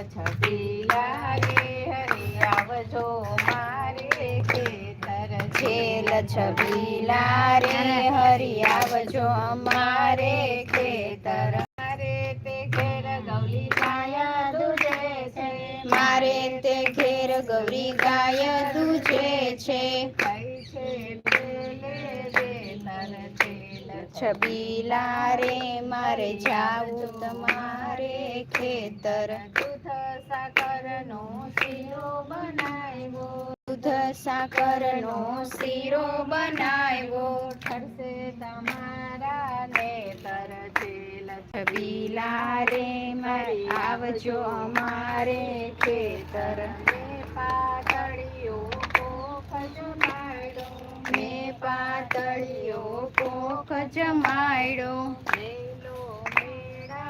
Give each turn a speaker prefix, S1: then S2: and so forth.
S1: છબીલા રે હરી આવજો મારે ખેતર છેલ છબીલા રે હરી આવજો અમારે ખેતર મારે તે ઘેર ગૌરી ગાય દૂજે છે મારે તે ઘેર ગૌરી ગાય દૂજે છે છબીલા રે મારે જાવું તમારે ખેતર દૂધ સાકરનો શીરો બનાવ્યો દૂધ સાકરનો શીરો બનાવ્યો ઠરશે તમારા નેતર છેલ છબીલા રે મારે આવજો અમારે ખેતર પાતળીઓ કોક જમાડ્યો મેં પાતળીઓ કોક જમાડ્યો